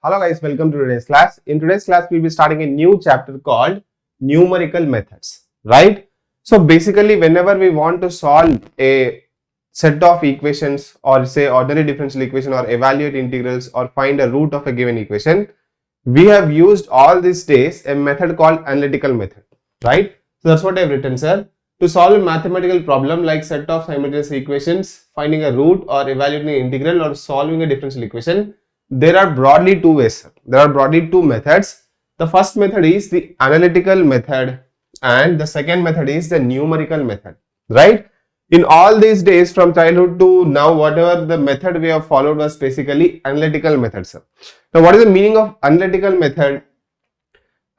Hello guys, welcome to today's class. In today's class, we'll be starting a new chapter called numerical methods, right? So basically, whenever we want to solve a set of equations or say ordinary differential equation or evaluate integrals or find a root of a given equation, we have used all these days a method called analytical method, right? So that's what I've written, sir. To solve a mathematical problem like set of simultaneous equations, finding a root or evaluating an integral or solving a differential equation, there are broadly two ways. There are broadly two methods. The first method is the analytical method and the second method is the numerical method, right? In all these days from childhood to now, whatever the method we have followed was basically analytical method, sir. Now, what is the meaning of analytical method?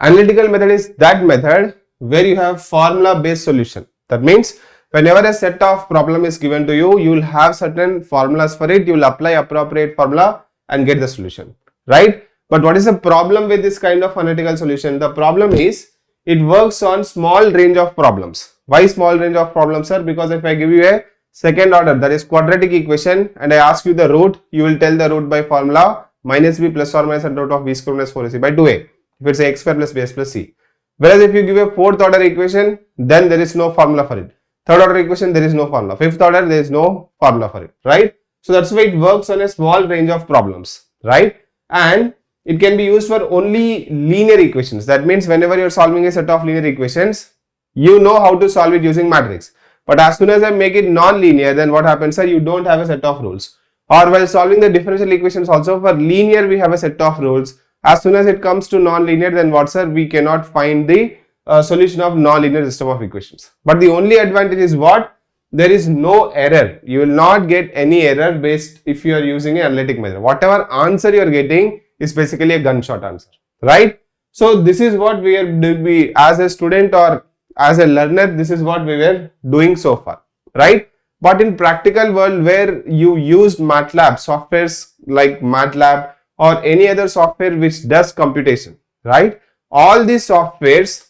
Analytical method is that method where you have formula based solution. That means whenever a set of problem is given to you, you will have certain formulas for it, you will apply appropriate formula and get the solution, right? But what is the problem with this kind of analytical solution? The problem is it works on small range of problems. Why small range of problems, sir? Because if I give you a second order, that is quadratic equation, and I ask you the root, you will tell the root by formula minus b plus or minus under root of b square minus 4ac by 2a. If it's a x square plus bs plus c. Whereas if you give a fourth order equation, then there is no formula for it. Third order equation, there is no formula. Fifth order, there is no formula for it, right? So that's why it works on a small range of problems, right? And it can be used for only linear equations. That means whenever you're solving a set of linear equations, you know how to solve it using matrix. But as soon as I make it non-linear, then what happens, sir? You don't have a set of rules. Or while solving the differential equations also for linear, we have a set of rules. As soon as it comes to non-linear, then what, sir? We cannot find the solution of non-linear system of equations. But the only advantage is what? There is no error. You will not get any error based if you are using an analytic method. Whatever answer you are getting is basically a gunshot answer, right? So this is what we are as a student or as a learner, this is what we were doing so far, right? But in practical world where you used MATLAB, softwares like MATLAB or any other software which does computation, right? All these softwares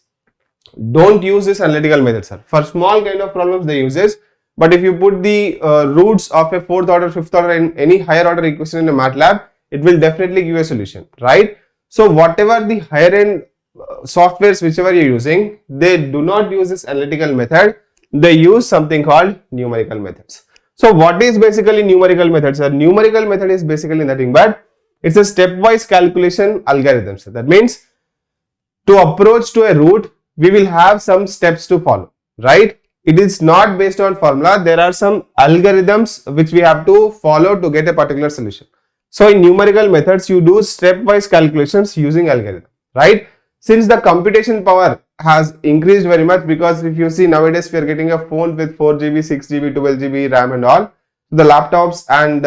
don't use this analytical method, sir. For small kind of problems they use this. But if you put the roots of a fourth order, fifth order and any higher order equation in a MATLAB, it will definitely give you a solution, right? So whatever the higher end softwares, whichever you're using, they do not use this analytical method. They use something called numerical methods. So what is basically numerical methods? A numerical method is basically nothing but it's a stepwise calculation algorithm. So that means to approach to a root, we will have some steps to follow, right? It is not based on formula. There are some algorithms which we have to follow to get a particular solution. So in numerical methods, you do stepwise calculations using algorithm, right? Since the computation power has increased very much, because if you see nowadays we are getting a phone with 4GB, 6GB, 12GB RAM and all, the laptops and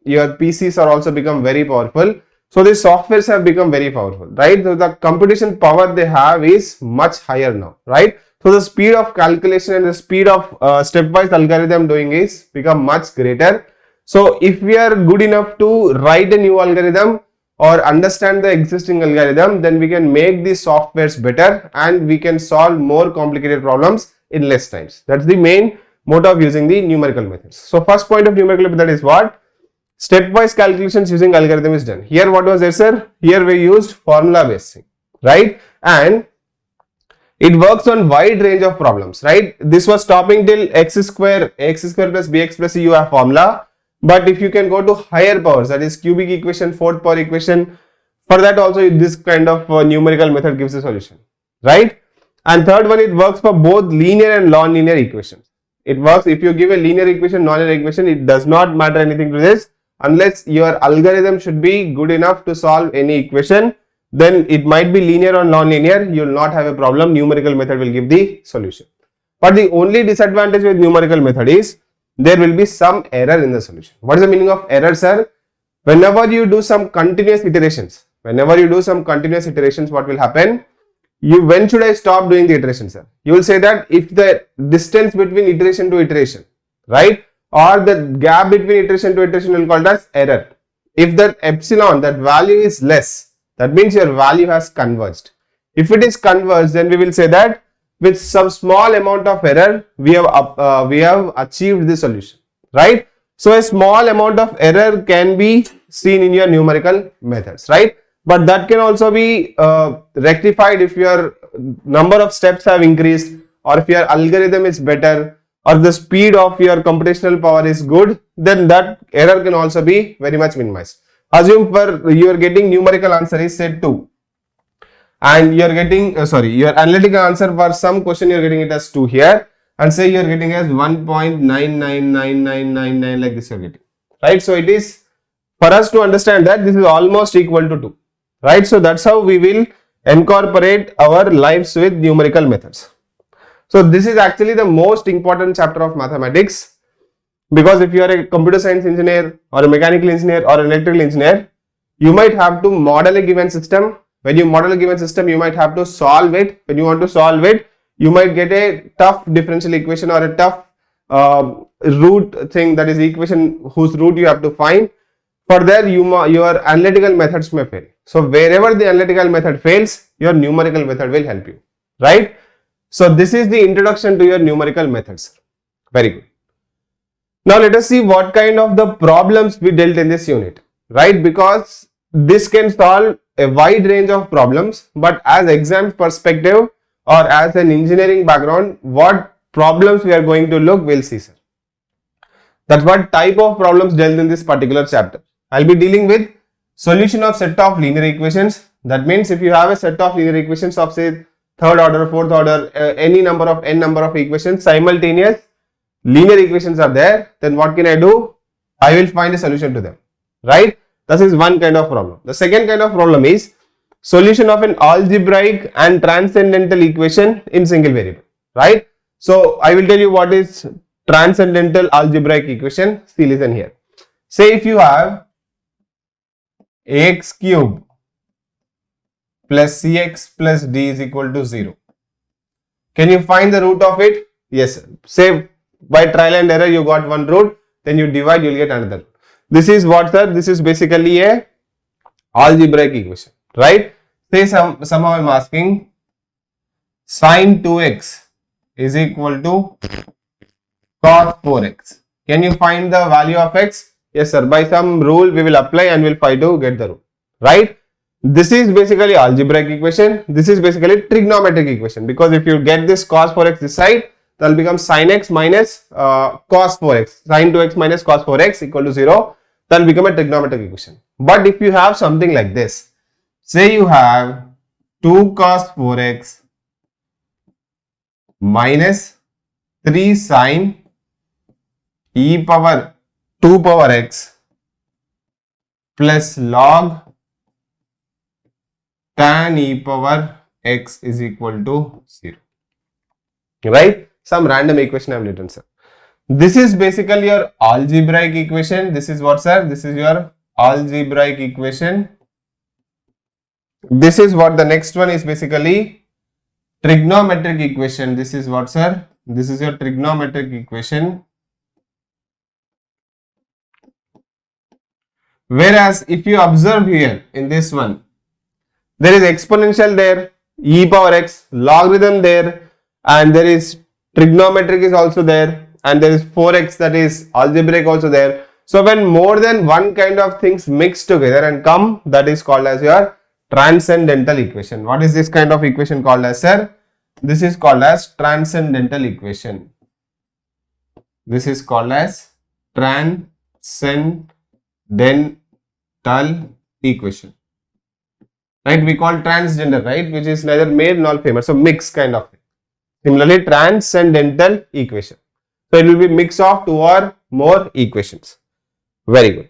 your PCs are also become very powerful. So these softwares have become very powerful, right? So the computation power they have is much higher now, right? So the speed of calculation and the speed of stepwise algorithm doing is become much greater. So if we are good enough to write a new algorithm or understand the existing algorithm, then we can make these softwares better and we can solve more complicated problems in less times. That's the main motto of using the numerical methods. So first point of numerical method is what? Stepwise calculations using algorithm is done. Here what was there, sir? Here we used formula based thing, right? And it works on wide range of problems, right? This was stopping till x square plus bx plus c, you have formula. But if you can go to higher powers, that is cubic equation, fourth power equation, for that also this kind of numerical method gives a solution, right? And third one, it works for both linear and non-linear equations. It works if you give a linear equation, non-linear equation, it does not matter anything to this unless your algorithm should be good enough to solve any equation. Then it might be linear or non-linear, you will not have a problem. Numerical method will give the solution. But the only disadvantage with numerical method is there will be some error in the solution. What is the meaning of error, sir? Whenever you do some continuous iterations, what will happen? When should I stop doing the iteration, sir? You will say that if the distance between iteration to iteration, right, or the gap between iteration to iteration will be called as error. If that epsilon, that value is less, that means your value has converged. If it is converged, then we will say that with some small amount of error, we have achieved the solution, right? So a small amount of error can be seen in your numerical methods, right? but that can also be rectified if your number of steps have increased, or if your algorithm is better, or the speed of your computational power is good, then that error can also be very much minimized. Assume for you are getting numerical answer is say 2, and you are getting your analytical answer for some question you are getting it as 2 here, and say you are getting as 1.999999 like this you are getting, right? So it is for us to understand that this is almost equal to 2, right? So that's how we will incorporate our lives with numerical methods. So this is actually the most important chapter of mathematics, because if you are a computer science engineer or a mechanical engineer or an electrical engineer, you might have to model a given system. When you model a given system, you might have to solve it. When you want to solve it, you might get a tough differential equation or a tough root thing, that is equation whose root you have to find. For that, your analytical methods may fail. So wherever the analytical method fails, your numerical method will help you, right? So this is the introduction to your numerical methods. Very good. Now let us see what kind of the problems we dealt in this unit, right? Because this can solve a wide range of problems, but as exam perspective or as an engineering background, what problems we are going to look, we'll see, sir. That's what type of problems dealt in this particular chapter. I'll be dealing with solution of set of linear equations. That means if you have a set of linear equations of say third order, fourth order, any number of n number of equations, simultaneous linear equations are there, then what can I do? I will find a solution to them, right? This is one kind of problem. The second kind of problem is solution of an algebraic and transcendental equation in single variable, right? So I will tell you what is transcendental algebraic equation. See, listen here. Say if you have ax cube plus cx plus d is equal to 0. Can you find the root of it? Yes, sir. Say by trial and error you got one root, then you divide, you will get another. This is what, sir? This is basically a algebraic equation, right? Say somehow I am asking sine 2x is equal to cos 4x. Can you find the value of x? Yes, sir. By some rule we will apply and we'll try to get the root, right? This is basically algebraic equation. This is basically trigonometric equation, because if you get this cos 4x this side, that will become sin x minus cos 4x. Sin 2x minus cos 4x equal to 0. That will become a trigonometric equation. But if you have something like this, say you have 2 cos 4x minus 3 sin e power 2 power x plus log tan e power x is equal to 0, right? Some random equation I have written, sir. This is basically your algebraic equation. This is what, sir? This is your algebraic equation. This is what the next one is, basically trigonometric equation. This is what, sir? This is your trigonometric equation. Whereas if you observe here in this one, there is exponential there, e power x, logarithm there, and there is trigonometric is also there, and there is 4x, that is algebraic also there. So when more than one kind of things mix together and come, that is called as your transcendental equation. What is this kind of equation called as, sir? This is called as transcendental equation. This is called as transcendental equation, right? We call transgender, right, which is neither male nor female, so mix kind of thing. Similarly, transcendental equation, so it will be mix of 2 or more equations. Very good.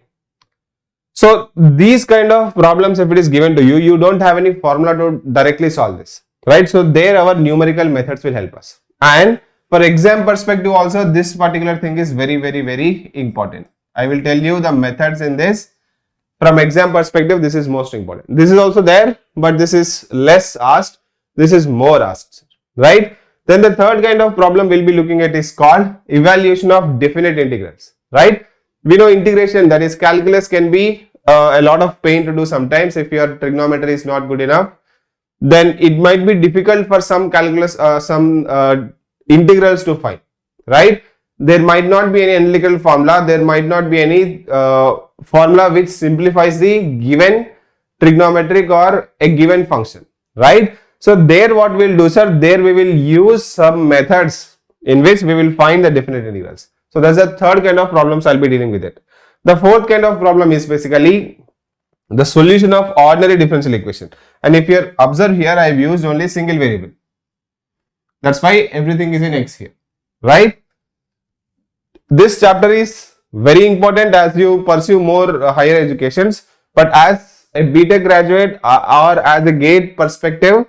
So these kind of problems, if it is given to you, you don't have any formula to directly solve this, right? So there our numerical methods will help us. And for exam perspective also, this particular thing is very, very, very important. I will tell you the methods in this. From exam perspective, this is most important. This is also there, but this is less asked. This is more asked, right? Then the third kind of problem we'll be looking at is called evaluation of definite integrals, right? We know integration, that is calculus, can be a lot of pain to do sometimes. If your trigonometry is not good enough, then it might be difficult for some calculus, integrals to find, right? There might not be any analytical formula, there might not be any formula which simplifies the given trigonometric or a given function, right? So there what we'll do, sir, there we will use some methods in which we will find the definite integrals. So that's the third kind of problems I'll be dealing with it. The fourth kind of problem is basically the solution of ordinary differential equation. And if you observe here, I have used only single variable. That's why everything is in x here, right? This chapter is very important as you pursue more higher educations, but as a BTech graduate or as a GATE perspective,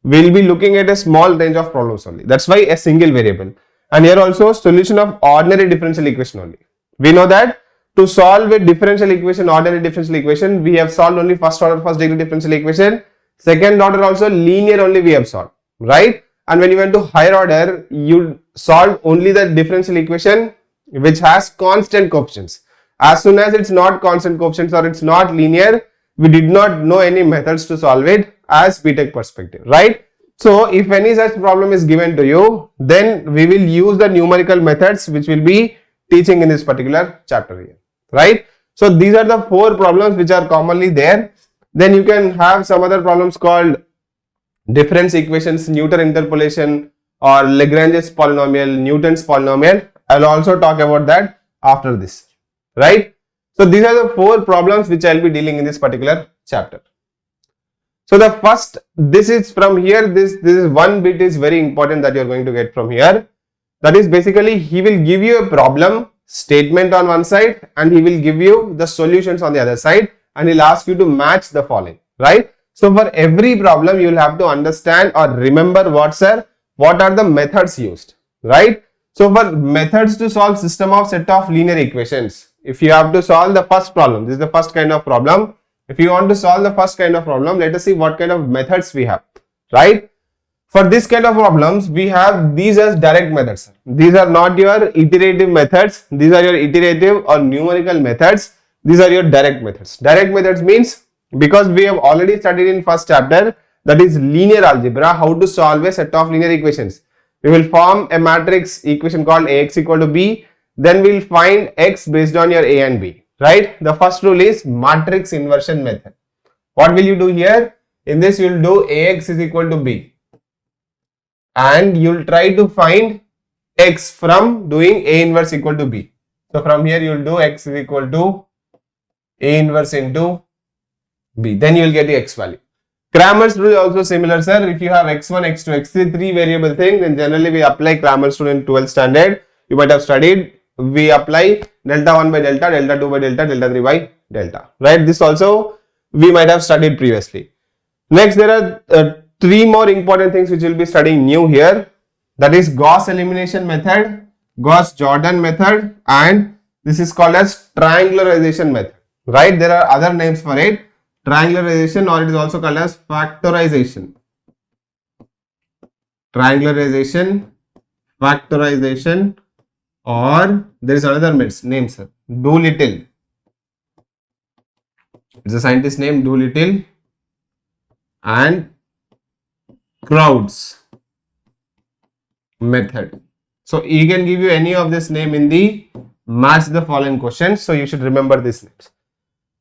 we'll be looking at a small range of problems only. That's why a single variable. And here also solution of ordinary differential equation only. We know that to solve a differential equation, ordinary differential equation, we have solved only first order, first degree differential equation. Second order also linear only we have solved, right? And when you went to higher order, you solve only the differential equation which has constant coefficients. As soon as it's not constant coefficients or it's not linear, we did not know any methods to solve it as BTech perspective, right? So if any such problem is given to you, then we will use the numerical methods which will be teaching in this particular chapter here, right? So these are the four problems which are commonly there. Then you can have some other problems called difference equations, Newton interpolation, or Lagrange's polynomial, Newton's polynomial. I will also talk about that after this, right? So these are the four problems which I will be dealing in this particular chapter. So the first, this is from here, this is one bit is very important that you are going to get from here. That is basically he will give you a problem statement on one side and he will give you the solutions on the other side and he'll ask you to match the following, right? So for every problem you will have to understand or remember what are the methods used, right? So for methods to solve system of set of linear equations, if you have to solve the first problem, this is the first kind of problem. If you want to solve the first kind of problem, let us see what kind of methods we have, right? For this kind of problems, we have these as direct methods. These are not your iterative methods. These are your iterative or numerical methods. These are your direct methods. Direct methods means, because we have already studied in first chapter, that is linear algebra, how to solve a set of linear equations. We will form a matrix equation called Ax equal to B. Then we will find x based on your A and B, right? The first rule is matrix inversion method. What will you do here? In this you will do Ax is equal to B. And you will try to find x from doing A inverse equal to B. So from here you will do x is equal to A inverse into B. Then you will get the x value. Cramer's rule is also similar, sir. If you have x1, x2, x3, three variable thing, then generally we apply Cramer's rule in 12th standard. You might have studied. We apply delta 1 by delta, delta 2 by delta, delta 3 by delta, right? This also we might have studied previously. Next, there are three more important things which we will be studying new here. That is Gauss elimination method, Gauss-Jordan method, and this is called as triangularization method, right? There are other names for it. Triangularization, or it is also called as factorization. Triangularization, factorization, or there is another name, sir, Doolittle. It's a scientist named Doolittle and Crowd's method. So he can give you any of this name in the match the following questions. So you should remember these names.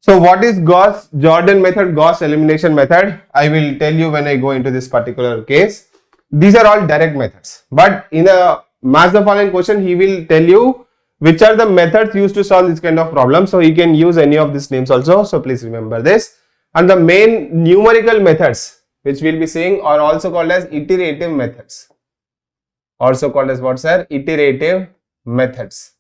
So what is Gauss-Jordan method, Gauss elimination method? I will tell you when I go into this particular case. These are all direct methods, but in the match the following question, he will tell you which are the methods used to solve this kind of problem. So you can use any of these names also. So please remember this. And the main numerical methods which we will be seeing are also called as iterative methods. Also called as what, sir? Iterative methods.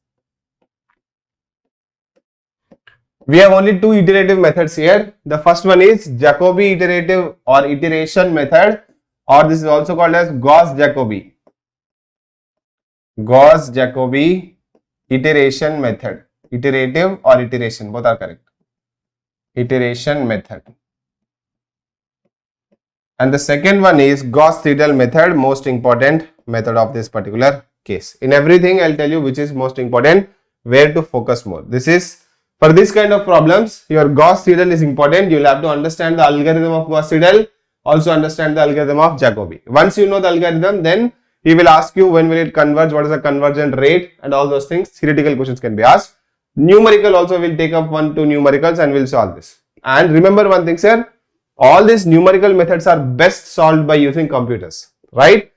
We have only two iterative methods here. The first one is Jacobi iterative or iteration method, or this is also called as Gauss-Jacobi. Gauss-Jacobi iteration method. Iterative or iteration, both are correct. Iteration method. And the second one is Gauss-Seidel method, most important method of this particular case. In everything, I'll tell you which is most important, where to focus more. This is for this kind of problems, your Gauss-Seidel is important. You'll have to understand the algorithm of Gauss-Seidel, also understand the algorithm of Jacobi. Once you know the algorithm, then he will ask you when will it converge, what is the convergent rate, and all those things. Theoretical questions can be asked. Numerical also will take up 1-2 numericals and will solve this. And remember one thing, sir, all these numerical methods are best solved by using computers, right?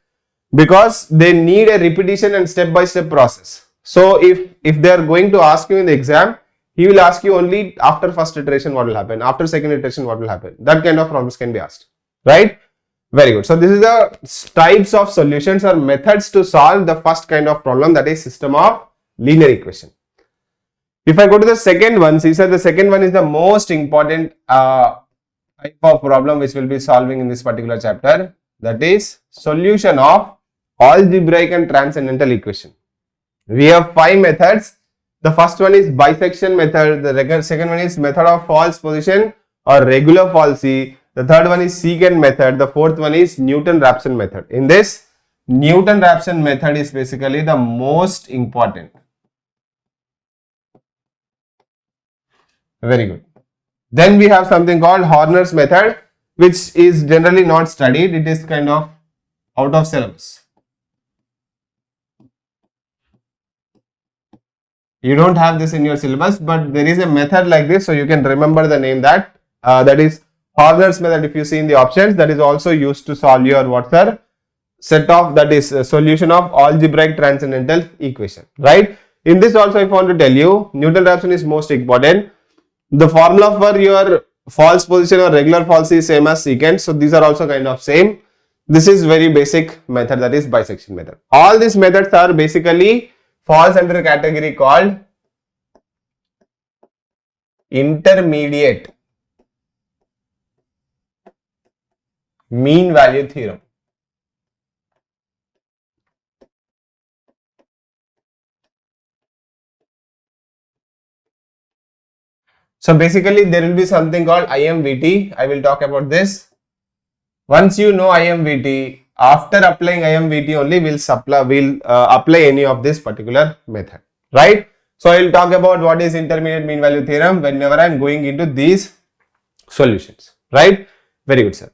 Because they need a repetition and step-by-step process. So if they are going to ask you in the exam, he will ask you only after first iteration what will happen, after second iteration what will happen. That kind of problems can be asked, right? Very good. So this is the types of solutions or methods to solve the first kind of problem, that is system of linear equation. If I go to the second one, see sir, the second one is the most important type of problem which will be solving in this particular chapter, that is solution of algebraic and transcendental equation. We have 5 methods. The first one is bisection method, the second one is method of false position or regular falsy, the third one is secant method, the fourth one is Newton-Raphson method. In this, Newton-Raphson method is basically the most important. Very good. Then we have something called Horner's method, which is generally not studied. It is kind of out of syllabus. You don't have this in your syllabus, but there is a method like this, so you can remember the name, that that is Horner's method. If you see in the options, that is also used to solve your what's the set of, that is a solution of algebraic transcendental equation, right? In this also, if I want to tell you, Newton-Raphson is most important. The formula for your false position or regular falsy is same as secant, so these are also kind of same. This is very basic method, that is bisection method. All these methods are basically falls under a category called intermediate mean value theorem. So basically there will be something called IMVT. I will talk about this. Once you know IMVT, after applying IMVT only we'll apply any of this particular method, right? So I will talk about what is intermediate mean value theorem whenever I am going into these solutions, right? Very good, sir.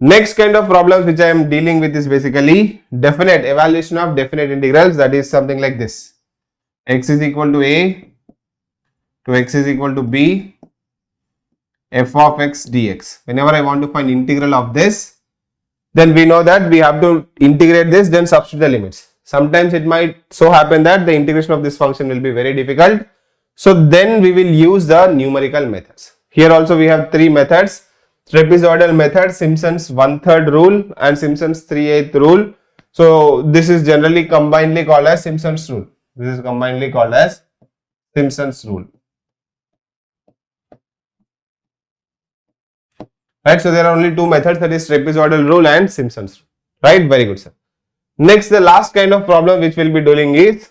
Next kind of problems which I am dealing with is basically definite evaluation of definite integrals, that is something like this. X is equal to A to x is equal to B, f of x dx. Whenever I want to find integral of this, then we know that we have to integrate this, then substitute the limits. Sometimes it might so happen that the integration of this function will be very difficult. So then we will use the numerical methods. Here also we have 3 methods: trapezoidal method, Simpson's 1/3 rule and Simpson's 3/8 rule. So this is generally combinedly called as Simpson's rule. This is combinedly called as Simpson's rule. Right, so there are only 2 methods, that is trapezoidal rule and Simpson's rule. Right, very good, sir. Next, the last kind of problem which we'll be doing is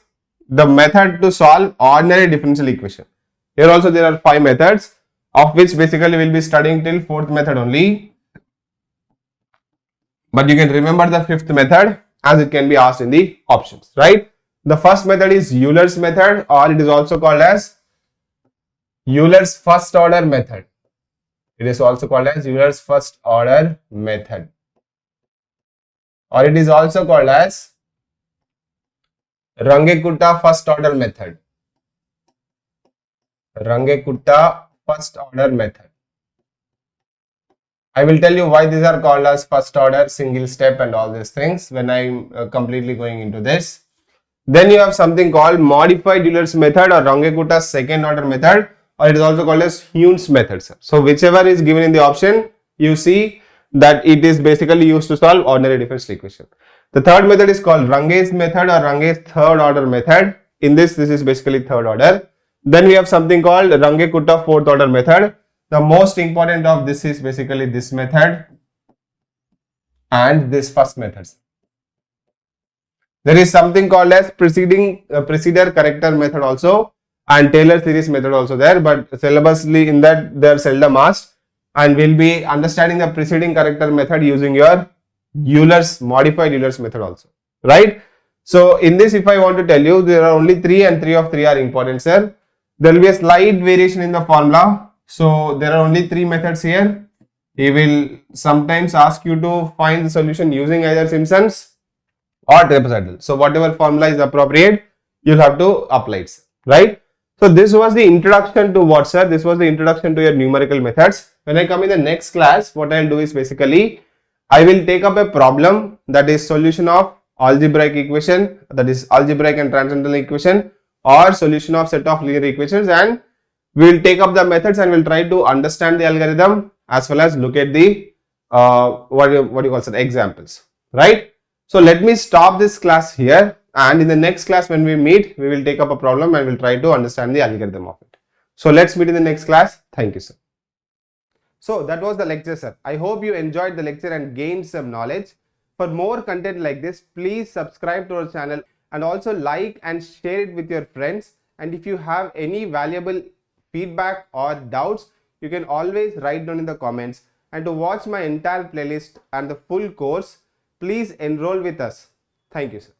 the method to solve ordinary differential equation. Here also there are 5 methods, of which basically we'll be studying till 4th method only. But you can remember the 5th method as it can be asked in the options, right? The first method is Euler's method, or it is also called as Euler's first order method. It is also called as Euler's first order method, or it is also called as Runge-Kutta first order method. Runge-Kutta first order method. I will tell you why these are called as first order, single step and all these things when I am completely going into this. Then you have something called modified Euler's method or Runge-Kutta's second order method, or it is also called as Hume's method, sir. So whichever is given in the option, you see that it is basically used to solve ordinary differential equation. The third method is called Runge's method or Runge's third order method. In this is basically third order. Then we have something called Runge-Kutta fourth order method. The most important of this is basically this method and this first method. There is something called as preceder corrector method also, and Taylor series method also there, but syllabusly in that they are seldom asked, and we'll be understanding the preceding corrector method using your Euler's modified Euler's method also, right? So in this, if I want to tell you, there are only 3 and 3 of 3 are important, sir. There will be a slight variation in the formula. So there are only 3 methods here. He will sometimes ask you to find the solution using either Simpson's or trapezoidal. So whatever formula is appropriate, you'll have to apply it, right? So this was the introduction to what, sir? This was the introduction to your numerical methods. When I come in the next class, what I'll do is basically I will take up a problem that is solution of algebraic equation, that is algebraic and transcendental equation, or solution of set of linear equations, and we will take up the methods and we'll try to understand the algorithm as well as look at the what you call it, examples, right? So let me stop this class here, and in the next class when we meet, we will take up a problem and we'll try to understand the algorithm of it. So let's meet in the next class. Thank you, sir. So that was the lecture, sir. I hope you enjoyed the lecture and gained some knowledge. For more content like this, please subscribe to our channel and also like and share it with your friends. And if you have any valuable feedback or doubts, you can always write down in the comments. And to watch my entire playlist and the full course, please enroll with us. Thank you, sir.